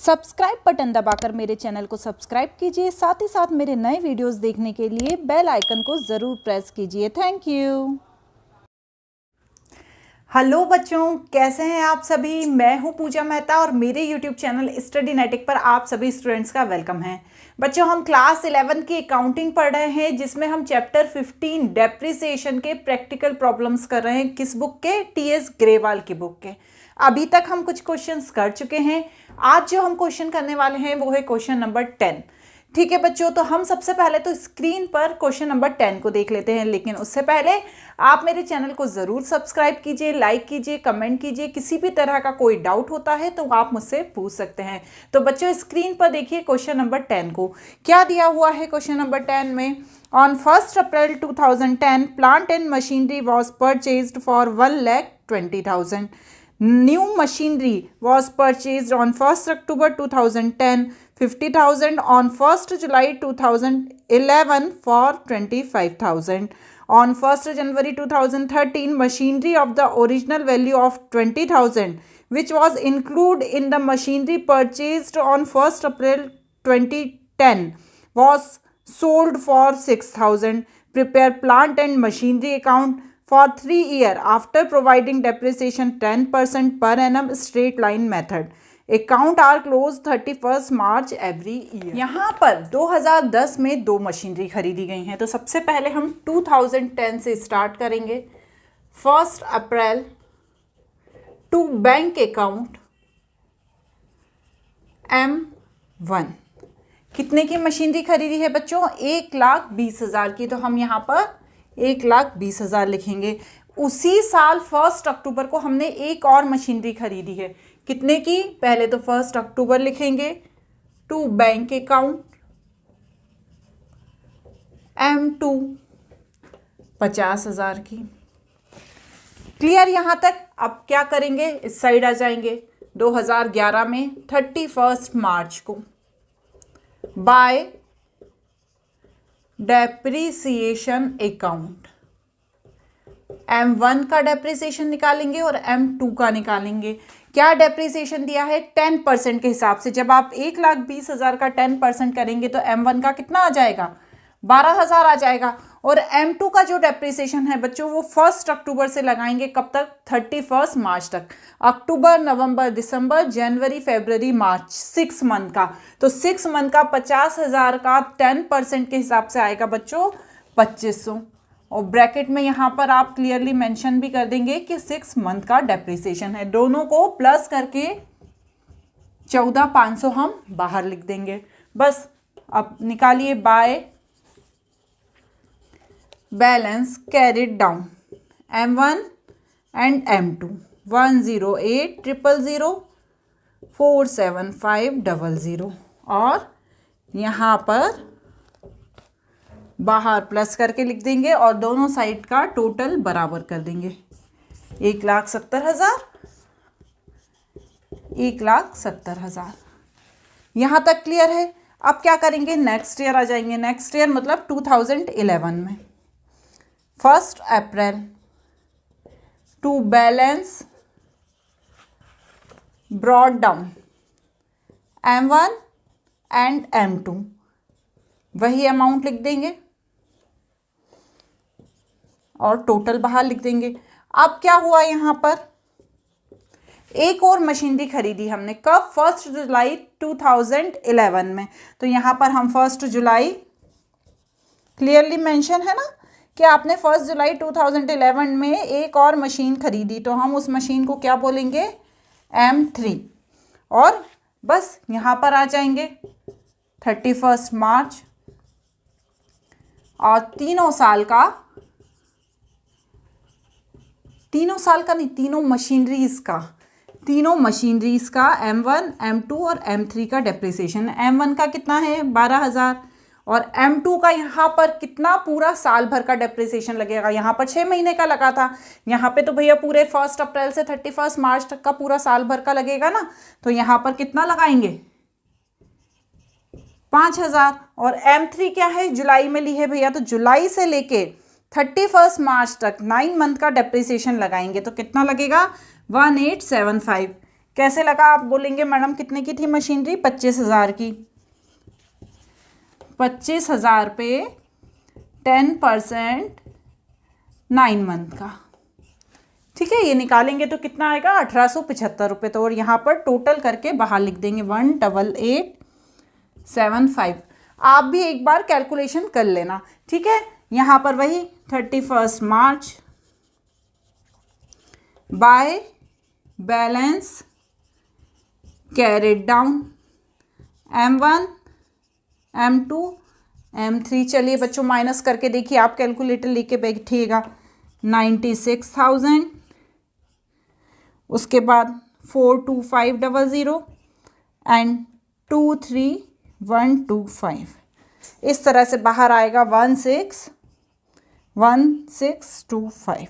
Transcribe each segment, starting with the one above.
Subscribe button दबाकर मेरे channel को सब्सक्राइब कीजिए, साथ ही साथ मेरे नए वीडियोस देखने के लिए बेल आइकन को ज़रूर प्रेस कीजिए। Thank you. हेलो बच्चों, कैसे हैं आप सभी। मैं हूं पूजा मेहता और मेरे यूट्यूब चैनल स्टडीनेटिक पर आप सभी स्टूडेंट्स का वेलकम है। बच्चों, हम क्लास 11 की अकाउंटिंग पढ़ रहे हैं, जिसमें हम चैप्टर 15 डेप्रिसिएशन के प्रैक्टिकल प्रॉब्लम्स कर रहे हैं। किस बुक के? टीएस ग्रेवाल की बुक के। अभी तक हम कुछ क्वेश्चंस कर चुके हैं। आज जो हम क्वेश्चन करने वाले हैं वो है क्वेश्चन नंबर 10। ठीक है बच्चों, तो हम सबसे पहले तो स्क्रीन पर क्वेश्चन नंबर 10 को देख लेते हैं, लेकिन उससे पहले आप मेरे चैनल को ज़रूर सब्सक्राइब कीजिए, लाइक कीजिए, कमेंट कीजिए। किसी भी तरह का कोई डाउट होता है तो आप मुझसे पूछ सकते हैं। तो बच्चों, स्क्रीन पर देखिए क्वेश्चन नंबर 10 को। क्या दिया हुआ है क्वेश्चन नंबर 10 में? On 1 April 2010 plant and machinery was purchased for 1,20,000। New machinery was purchased on 1st October 2010, 50,000 on 1st July 2011 for 25,000. On 1st January 2013, machinery of the original value of 20,000, which was included in the machinery purchased on 1st April 2010, was sold for 6,000. Prepare plant and machinery account for 3 years after providing depreciation 10% per annum straight line method. Account are closed 31st March every year. यहाँ पर 2010 में 2 machinery खरीदी गई हैं। तो सबसे पहले हम 2010 से स्टार्ट करेंगे। 1 April to bank account M1। कितने की मशीनरी खरीदी है बच्चों? 1,20,000 की। तो हम यहाँ पर 1,20,000 लिखेंगे। उसी साल 1 अक्टूबर को हमने एक और मशीनरी खरीदी है। कितने की? पहले तो 1 अक्टूबर लिखेंगे। टू बैंक अकाउंट M2 50,000 की। क्लियर यहाँ तक? अब क्या करेंगे, इस साइड आ जाएंगे। 2011 में 31 मार्च को बाय डेप्रिसिएशन अकाउंट M1 का डेप्रिसिएशन निकालेंगे और M2 का निकालेंगे। क्या डेप्रिसिएशन दिया है? 10% के हिसाब से। जब आप 1,20,000 का 10% करेंगे तो M1 का कितना आ जाएगा? 12,000 आ जाएगा। और M2 का जो डेप्रिसिएशन है बच्चों, वो 1 अक्टूबर से लगाएंगे। कब तक? 31 मार्च तक। अक्टूबर, नवंबर, दिसंबर, जनवरी, फरवरी, मार्च, 6 मंथ का। तो 6 मंथ का 50,000 का 10% के हिसाब से आएगा बच्चों 2,500। और ब्रैकेट में यहाँ पर आप क्लियरली मेंशन भी कर देंगे कि 6 मंथ का डेप्रिसिएशन है। दोनों को प्लस करके 14,500 हम बाहर लिख देंगे। बस अब निकालिए bye balance carried down M1 and M2 108,000 475,000 और यहाँ पर बाहर प्लस करके लिख देंगे और दोनों साइड का टोटल बराबर कर देंगे। 1,70,000 1,70,000। यहाँ तक क्लियर है? अब क्या करेंगे, नेक्स्ट ईयर आ जाएंगे। नेक्स्ट ईयर मतलब 2011 में 1 April to balance brought down M1 and M2 वही अमाउंट लिख देंगे और टोटल बाहर लिख देंगे। अब क्या हुआ, यहाँ पर एक और मशीनरी खरीदी हमने। कब? 1 जुलाई 2011 में। तो यहाँ पर हम 1 जुलाई क्लियरली मेंशन है ना कि आपने 1 जुलाई 2011 में एक और मशीन खरीदी। तो हम उस मशीन को क्या बोलेंगे? M3। और बस यहाँ पर आ जाएंगे 31 मार्च और तीनों साल का नहीं, तीनों मशीनरीज का M1, M2 और M3 का डेप्रिसिएशन। M1 का कितना है? 12,000 और M2 का यहाँ पर कितना? पूरा साल भर का डेप्रिसिएशन लगेगा। यहाँ पर 6 महीने का लगा था, यहाँ पे तो भैया पूरे 1 अप्रैल से 31 मार्च तक का पूरा साल भर का लगेगा ना। तो यहाँ पर कितना लगाएंगे? 5,000। और M3 क्या है? जुलाई में ली है भैया, तो जुलाई से लेके 31 मार्च तक 9 मंथ का डेप्रिसिएशन लगाएंगे तो कितना लगेगा? 1875। कैसे लगा? आप बोलेंगे मैडम कितने की थी मशीनरी? 25,000 की। 25,000 पे 10% 9 मंथ का, ठीक है, ये निकालेंगे तो कितना आएगा? 1875 रुपये। तो और यहाँ पर टोटल करके बाहर लिख देंगे 18875। आप भी एक बार कैलकुलेशन कर लेना, ठीक है। यहाँ पर वही 31 March by balance carried down M1 M2 M3। चलिए बच्चों माइनस करके देखिए, आप कैलकुलेटर लेके बैठिएगा। 96,000, उसके बाद 42500 एंड 23125। इस तरह से बाहर आएगा 1625,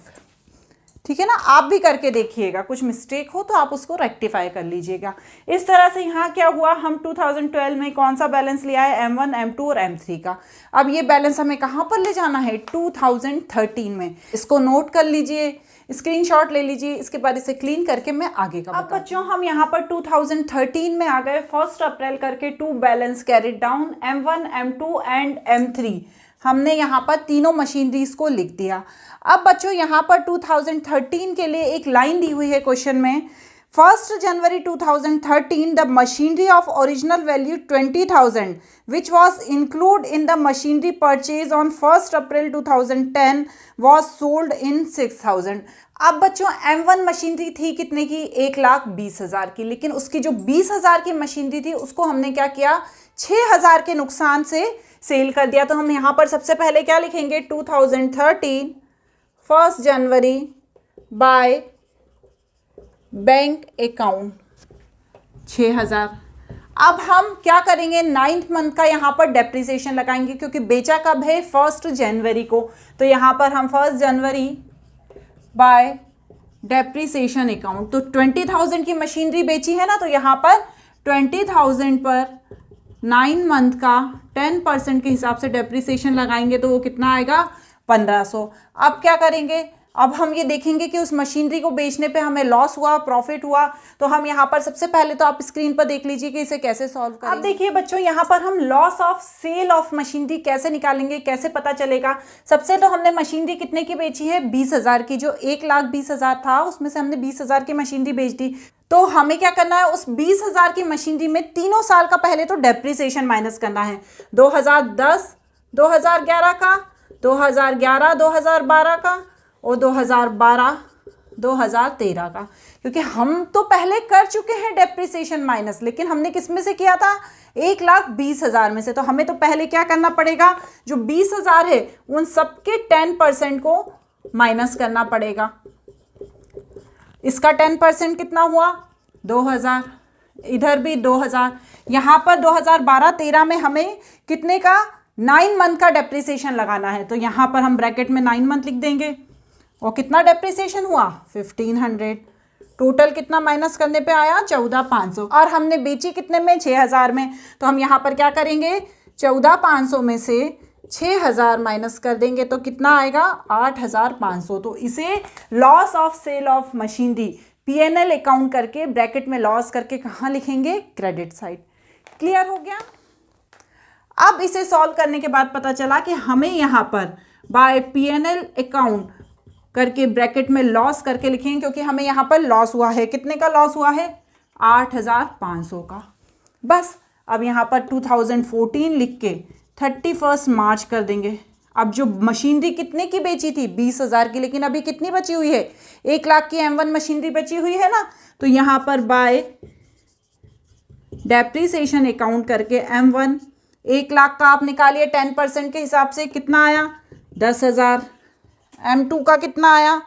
ठीक है ना। आप भी करके देखिएगा, कुछ मिस्टेक हो तो आप उसको रेक्टिफाई कर लीजिएगा। इस तरह से यहाँ क्या हुआ, हम 2012 में कौन सा बैलेंस लिया है? M1 M2 और M3 का। अब ये बैलेंस हमें कहाँ पर ले जाना है? 2013 में। इसको नोट कर लीजिए, स्क्रीनशॉट ले लीजिए, इसके बाद इसे क्लीन करके मैं आगे का। अब बच्चों हम यहाँ पर 2013 में आ गए। 1 अप्रैल करके 2 balance carried down M1 M2 and M3। हमने यहाँ पर तीनों मशीनरीज को लिख दिया। अब बच्चों यहाँ पर 2013 के लिए एक लाइन दी हुई है क्वेश्चन में। 1 जनवरी 2013 the machinery of original value 20,000 which was include in the machinery purchase on 1 April 2010 was sold in 6,000। अब बच्चों M1 मशीनरी थी कितने की? 1,20,000 की, लेकिन उसकी जो 20,000 की मशीनरी थी उसको हमने क्या किया? 6,000 के नुकसान से सेल कर दिया। तो हम यहाँ पर सबसे पहले क्या लिखेंगे? 2013 1 जनवरी बाय बैंक अकाउंट 6,000। अब हम क्या करेंगे? 9th मंथ का यहाँ पर डेप्रिसिएशन लगाएंगे, क्योंकि बेचा कब है? 1 जनवरी को। तो यहाँ पर हम 1 जनवरी बाय डेप्रिसिएशन अकाउंट, तो 20,000 की मशीनरी बेची है ना, तो यहाँ पर 20,000 पर 9 मंथ का 10% के हिसाब से डेप्रिसिएशन लगाएंगे तो वो कितना आएगा? 1,500। अब क्या करेंगे? अब हम ये देखेंगे कि उस मशीनरी को बेचने पे हमें लॉस हुआ, प्रॉफिट हुआ। तो हम यहाँ पर सबसे पहले तो आप स्क्रीन पर देख लीजिए कि इसे कैसे सॉल्व करेंगे। अब देखिए बच्चों, यहाँ पर हम loss of sale of machinery कैसे निकालेंगे, कैसे पता चलेगा? सबसे तो हमने मशीनरी कितने की बेची है? 20,000 की। जो 1,20,000 था उसमें से हमने 20,000 की मशीनरी बेच दी। तो हमें क्या करना है? उस 20,000 की मशीनरी में तीनों साल का पहले तो डेप्रिसिएशन माइनस करना है। 2010, 2011 का, 2011, 2012 का और 2012, 2013 का, क्योंकि हम तो पहले कर चुके हैं डेप्रिसिएशन माइनस, लेकिन हमने किस में से किया था? 1,20,000 में से। तो हमें तो पहले क्या करना पड़ेगा? जो 20,000 है उन सबके 10% को माइनस करना पड़ेगा। इसका 10% कितना हुआ? 2,000। इधर भी 2,000। यहाँ पर 2012-13 में हमें कितने का? 9 मंथ का डेप्रिसिएशन लगाना है। तो यहाँ पर हम ब्रैकेट में 9 मंथ लिख देंगे। और कितना डेप्रिसिएशन हुआ? 1,500। टोटल कितना माइनस करने पे आया? 14,500। और हमने बेची कितने में? 6,000 में। तो हम यहाँ पर क्या करेंगे? 14,500 में से 6,000 माइनस कर देंगे तो कितना आएगा? 8,500। तो इसे loss of sale of machinery P&L account करके ब्रैकेट में लॉस करके कहाँ लिखेंगे? Credit side. क्लियर हो गया? अब इसे सॉल्व करने के बाद पता चला कि हमें यहाँ पर बाय P&L अकाउंट करके ब्रैकेट में लॉस करके लिखेंगे, क्योंकि हमें यहाँ पर लॉस हुआ है। कितने का लॉस हुआ है? 8,500 का। बस अब यहाँ पर 2014 लिख के 31 मार्च कर देंगे। अब जो मशीनरी कितने की बेची थी? 20,000 की, लेकिन अभी कितनी बची हुई है? 1,00,000 की M1 मशीनरी बची हुई है ना। तो यहाँ पर बाय डेप्रिसिएशन अकाउंट करके M1 1,00,000 का आप निकालिए 10% के हिसाब से, कितना आया? 10,000। M2 का कितना आया?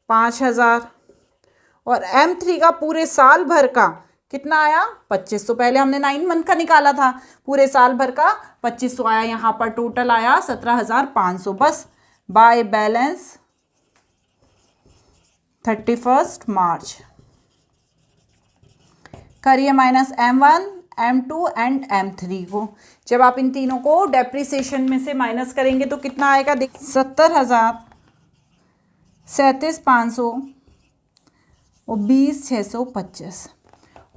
5,000। और M3 का पूरे साल भर का कितना आया? 2,500। पहले हमने 9 मंथ का निकाला था, पूरे साल भर का 2,500 आया। यहाँ पर टोटल आया 17,500। बस बाय बैलेंस 31 मार्च करिए minus M1, M2 and M3 को। जब आप इन तीनों को डेप्रिसिएशन में से माइनस करेंगे तो कितना आएगा? देख 70,000, 37,500 और 20,625।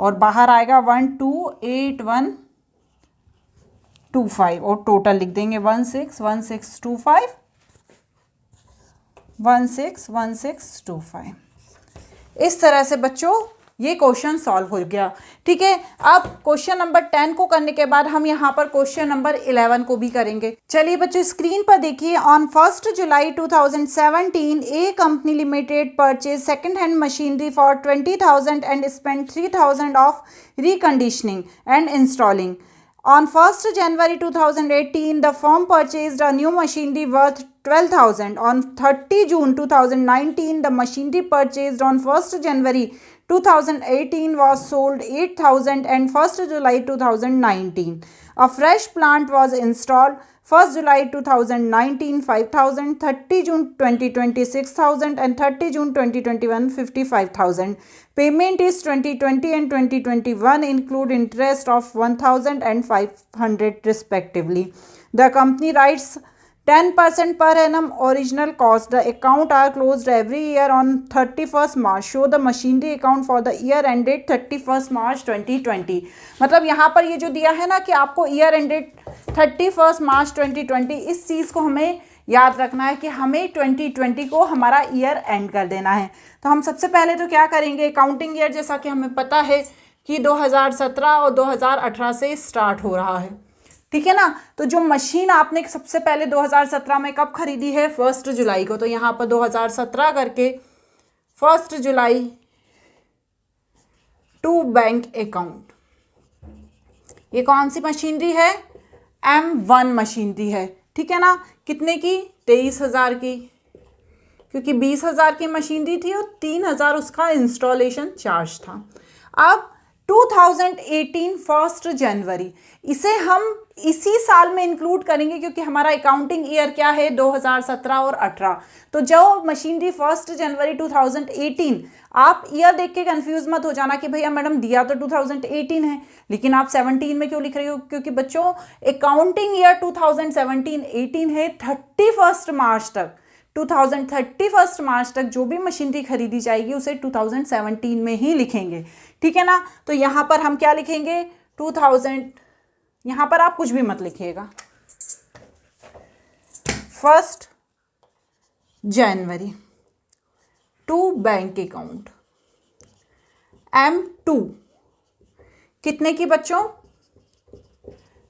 और बाहर आएगा 128125 और टोटल लिख देंगे 161625 161625। इस तरह से बच्चों ये क्वेश्चन सॉल्व हो गया। ठीक है, अब क्वेश्चन नंबर 10 को करने के बाद हम यहाँ पर क्वेश्चन नंबर 11 को भी करेंगे। चलिए बच्चों स्क्रीन पर देखिए। On 1 July 2017 A company limited purchase second hand machinery for 20,000 and spend 3,000 of reconditioning and installing. On 1st January 2018, the firm purchased a new machinery worth 12,000. On 30 June 2019, the machinery purchased on 1st January 2018 was sold 8,000 and 1st July 2019. A fresh plant was installed 1st July 2019 5,000, 30 June 2020 6,000 and 30 June 2021 55,000. Payment is 2020 and 2021 include interest of 1,000 and 500 respectively. The company writes 10% per annum original cost. The account are closed every year on 31st March. Show the machinery account for the year ended 31st March 2020. मतलब यहाँ पर ये जो दिया है ना कि आपको year ended 31st March 2020, इस चीज़ को हमें याद रखना है कि हमें 2020 को हमारा ईयर एंड कर देना है। तो हम सबसे पहले तो क्या करेंगे, अकाउंटिंग ईयर जैसा कि हमें पता है कि 2017 और 2018 से स्टार्ट हो रहा है। ठीक है ना। तो जो मशीन आपने सबसे पहले 2017 में कब खरीदी है, 1 जुलाई को। तो यहाँ पर 2017 करके 1 जुलाई टू बैंक अकाउंट। ये कौन सी मशीनरी है, M1 मशीनरी है। ठीक है ना। कितने की, 23,000 की, क्योंकि 20,000 की मशीनरी थी और 3,000 उसका इंस्टॉलेशन चार्ज था। अब 2018 1 जनवरी, इसे हम इसी साल में इंक्लूड करेंगे क्योंकि हमारा अकाउंटिंग ईयर क्या है, 2017 और 18। तो जो मशीनरी 1 जनवरी 2018, आप ईयर देख के कंफ्यूज मत हो जाना कि भैया मैडम दिया तो 2018 है लेकिन आप 17 में क्यों लिख रही हो, क्योंकि बच्चों अकाउंटिंग ईयर 2017-18 है 31 मार्च तक। 2031 मार्च तक जो भी मशीनरी खरीदी जाएगी उसे 2017 में ही लिखेंगे। ठीक है ना। तो यहाँ पर हम क्या लिखेंगे, 2000, यहाँ पर आप कुछ भी मत लिखिएगा। 1 जनवरी टू बैंक अकाउंट M2 कितने की बच्चों,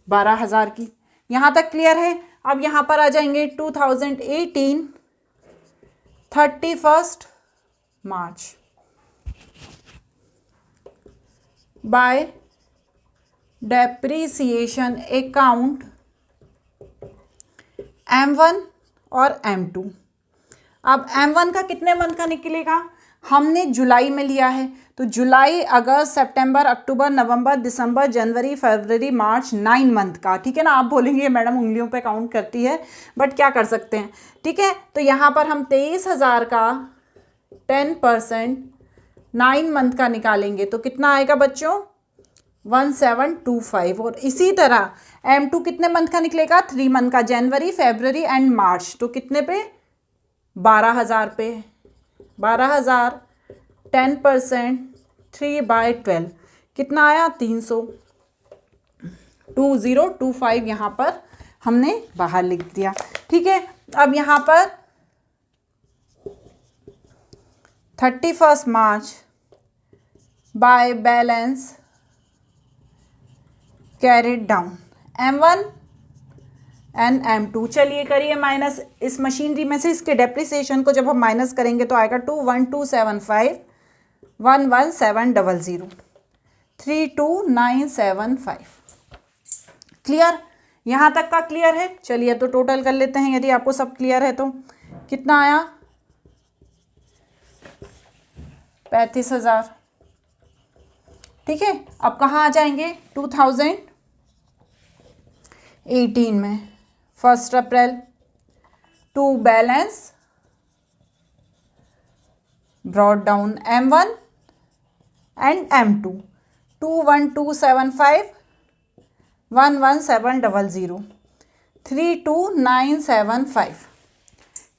12,000 की। यहाँ तक क्लियर है। अब यहाँ पर आ जाएंगे 2018 31 March bye depreciation account M1 और M2। अब M1 का कितने मंथ का निकलेगा, हमने जुलाई में लिया है तो जुलाई, अगस्त, सितंबर, अक्टूबर, नवंबर, दिसंबर, जनवरी, फरवरी, मार्च, 9 मंथ का। ठीक है ना। आप बोलेंगे मैडम उंगलियों पे काउंट करती है, बट क्या कर सकते हैं। ठीक है। तो यहाँ पर हम 23,000 का 10% 9 मंथ का निकालेंगे तो कितना आएगा बच्चों, 1725। और इसी तरह M2 कितने मंथ का निकलेगा, 3 मंथ का, जनवरी, फरवरी एंड मार्च। तो कितने पे, 12,000 पे। 12,000 10% 3/12 कितना आया, 300। 2025 यहाँ पर हमने बाहर लिख दिया। ठीक है। अब यहाँ पर 31 March by balance carried down M1 and M2। चलिए करिए माइनस, इस मशीनरी में से इसके डेप्रिसिएशन को जब हम माइनस करेंगे तो आएगा 21275 11700 32975। क्लियर, यहाँ तक का क्लियर है। चलिए तो टोटल कर लेते हैं, यदि आपको सब क्लियर है तो कितना आया, 35,000। ठीक है। अब कहाँ आ जाएंगे, 2018 में 1 April to balance brought down M1 and M2 21275 11700 32975।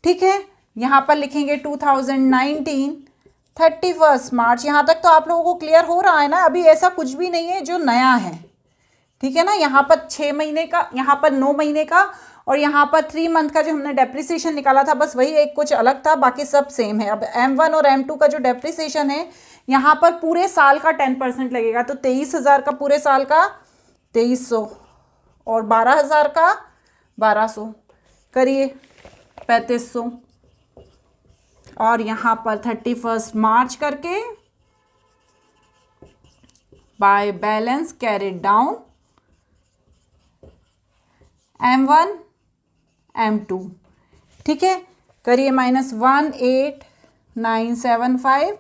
ठीक है। यहाँ पर लिखेंगे 2019 31 मार्च। यहाँ तक तो आप लोगों को क्लियर हो रहा है ना? अभी ऐसा कुछ भी नहीं है जो नया है, ठीक है ना? यहाँ पर 6 महीने का, यहाँ पर 9 महीने का और यहाँ पर 3 मंथ का जो हमने डेप्रिसिएशन निकाला था, बस वही एक कुछ अलग था, बाकी सब सेम है। अब M1 और M2 का जो डेप्रिसिएशन है, यहाँ पर पूरे साल का 10% लगेगा, तो 23,000 का पूरे साल का 2300 और 12,000 का 1200, करिए 3500 और यहाँ पर 31 मार्च करके bye balance carried down M1 M2, ठीक है, करिए -18975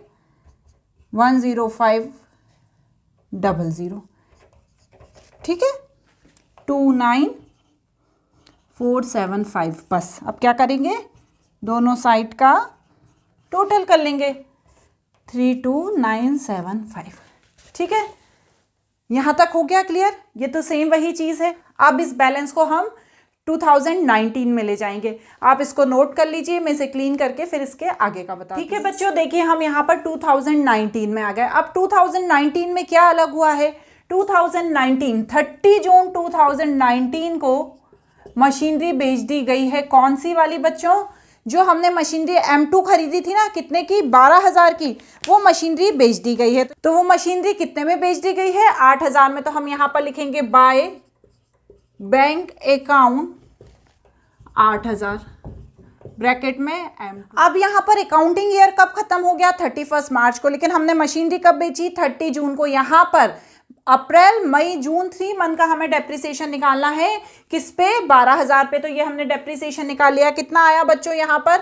10500, ठीक है, 29475। बस अब क्या करेंगे, दोनों साइड का टोटल कर लेंगे, 32975, ठीक है। यहाँ तक हो गया क्लियर? ये तो सेम वही चीज़ है। अब इस बैलेंस को हम 2019 में ले जाएंगे। आप इसको नोट कर लीजिए, मैं इसे क्लीन करके फिर इसके आगे का बता, ठीक है बच्चों। देखिए हम यहाँ पर 2019 में आ गए। अब 2019 में क्या अलग हुआ है? 2019 30 जून 2019 को मशीनरी बेच दी गई है। कौन सी वाली बच्चों? जो हमने मशीनरी M2 खरीदी थी ना, कितने की? 12,000 की, वो मशीनरी बेच दी गई है। तो वो मशीनरी कितने में बेच दी गई है? 8,000 में। तो हम यहाँ पर लिखेंगे बाय बैंक अकाउंट 8,000 ब्रैकेट में M2। अब यहाँ पर अकाउंटिंग ईयर कब खत्म हो गया? 31 मार्च को। लेकिन हमने मशीनरी कब बेची? 30 जून को। यहाँ पर अप्रैल मई जून 3 मंथ का हमें डेप्रिसिएशन निकालना है। किस पे? 12,000 पे। तो ये हमने डेप्रिसिएशन निकाल लिया। कितना आया बच्चों? यहाँ पर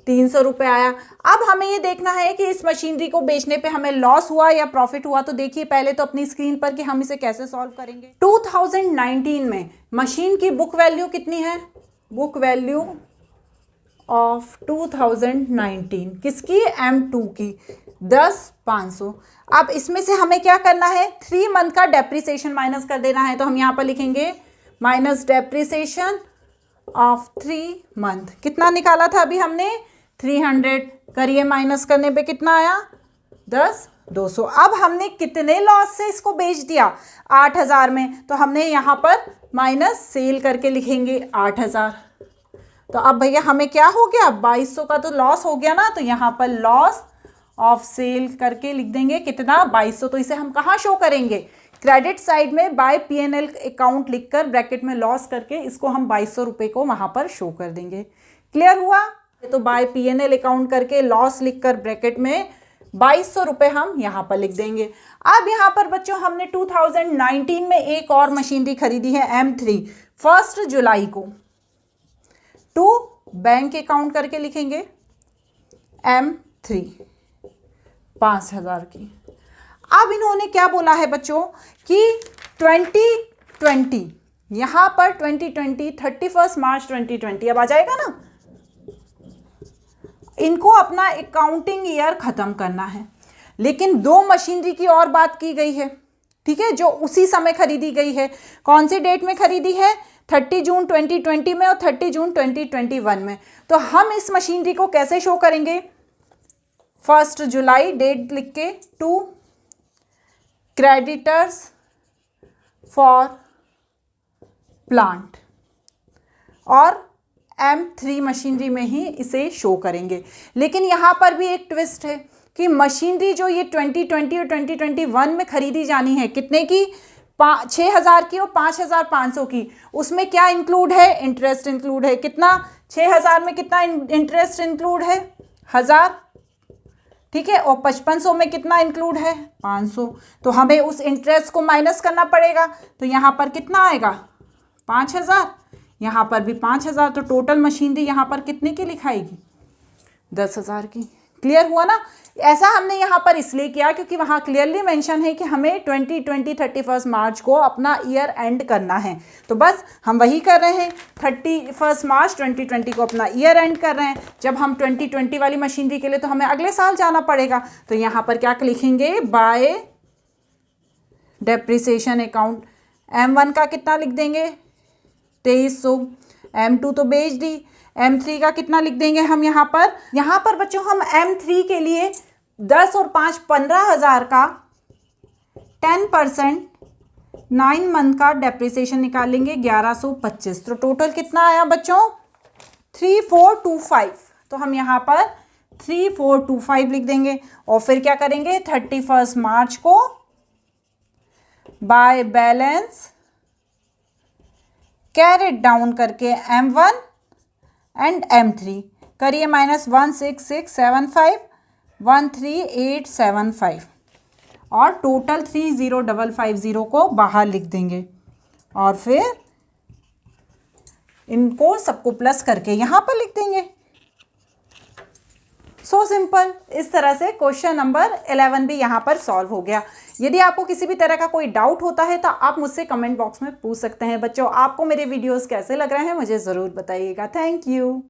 300 रुपये आया। अब हमें ये देखना है कि इस मशीनरी को बेचने पे हमें लॉस हुआ या प्रॉफिट हुआ। तो देखिए पहले तो अपनी स्क्रीन पर कि हम इसे कैसे सॉल्व करेंगे। 2019 में मशीन की बुक वैल्यू कितनी है? बुक वैल्यू ऑफ 2019 किसकी? M2 की 10,500। अब इसमें से हमें क्या करना है? 3 मंथ का डेप्रिसिएशन माइनस कर देना है। तो हम यहाँ पर लिखेंगे माइनस डेप्रिसिएशन ऑफ 3 मंथ। कितना निकाला था अभी हमने? 300। करिए माइनस करने पे कितना आया? 10,200। अब हमने कितने लॉस से इसको बेच दिया? 8,000 में। तो हमने यहाँ पर माइनस सेल करके लिखेंगे 8,000। तो अब भैया हमें क्या हो गया? 2200 का तो लॉस हो गया ना। तो यहाँ पर लॉस ऑफ सेल करके लिख देंगे कितना? 2200। तो इसे हम कहाँ शो करेंगे? क्रेडिट साइड में बाय P&L अकाउंट लिखकर ब्रैकेट में लॉस करके इसको हम 2200 रुपये को वहाँ पर शो कर देंगे। क्लियर हुआ? तो बाय P&L अकाउंट करके लॉस लिखकर ब्रैकेट में 2200 रुपये हम यहाँ पर लिख देंगे। अब यहाँ पर बच्चों हमने 2019 में एक और मशीनरी खरीदी है M3 1 जुलाई को। टू बैंक अकाउंट करके लिखेंगे M3 5,000 की। अब इन्होंने क्या बोला है बच्चों कि 2020, यहाँ पर 2020 31 मार्च 2020 अब आ जाएगा ना, इनको अपना अकाउंटिंग ईयर खत्म करना है। लेकिन 2 मशीनरी की और बात की गई है, ठीक है, जो उसी समय खरीदी गई है। कौन सी डेट में खरीदी है? 30 जून 2020 में और 30 जून 2021 में। तो हम इस मशीनरी को कैसे शो करेंगे? 1 जुलाई डेट लिख के, टू क्रेडिटर्स फॉर प्लांट और M3 मशीनरी में ही इसे शो करेंगे। लेकिन यहाँ पर भी एक ट्विस्ट है कि मशीनरी जो ये 2020 और 2021 में खरीदी जानी है, कितने की? 6,000 की और 5,500 की। उसमें क्या इंक्लूड है? इंटरेस्ट इंक्लूड है। कितना? 6,000 में कितना इंटरेस्ट इंक्लूड है? 1,000, ठीक है, और 5,500 में कितना इंक्लूड है? 500। तो हमें उस इंटरेस्ट को माइनस करना पड़ेगा। तो यहाँ पर कितना आएगा? 5,000, यहाँ पर भी 5,000। तो टोटल मशीनरी यहाँ पर कितने की लिखाएगी? 10,000 की। क्लियर हुआ ना? ऐसा हमने यहाँ पर इसलिए किया क्योंकि वहाँ क्लियरली मेंशन है कि हमें 2020 31 मार्च को अपना ईयर एंड करना है। तो बस हम वही कर रहे हैं, 31 मार्च 2020 को अपना ईयर एंड कर रहे हैं। जब हम 2020 वाली मशीनरी के लिए तो हमें अगले साल जाना पड़ेगा। तो यहाँ पर क्या लिखेंगे? Bye depreciation account. M1 का कितना लिख देंगे? 2300। M2 तो बेच दी। M3 का कितना लिख देंगे हम यहाँ पर? यहाँ पर बच्चों हम M3 के लिए 10 और 5 15,000 का 10% 9 मंथ का डेप्रिसिएशन निकालेंगे 1125। तो टोटल कितना आया बच्चों 3425। तो हम यहाँ पर 3425 लिख देंगे और फिर क्या करेंगे 31 मार्च को बाय बैलेंस कैरेट डाउन करके M1 एंड M3 करिए -16675 13875 और टोटल 30550 को बाहर लिख देंगे और फिर इनको सबको प्लस करके यहां पर लिख देंगे। So simple. इस तरह से क्वेश्चन नंबर 11 भी यहाँ पर सॉल्व हो गया। यदि आपको किसी भी तरह का कोई डाउट होता है तो आप मुझसे कमेंट बॉक्स में पूछ सकते हैं। बच्चों आपको मेरे वीडियोस कैसे लग रहे हैं मुझे ज़रूर बताइएगा। Thank you.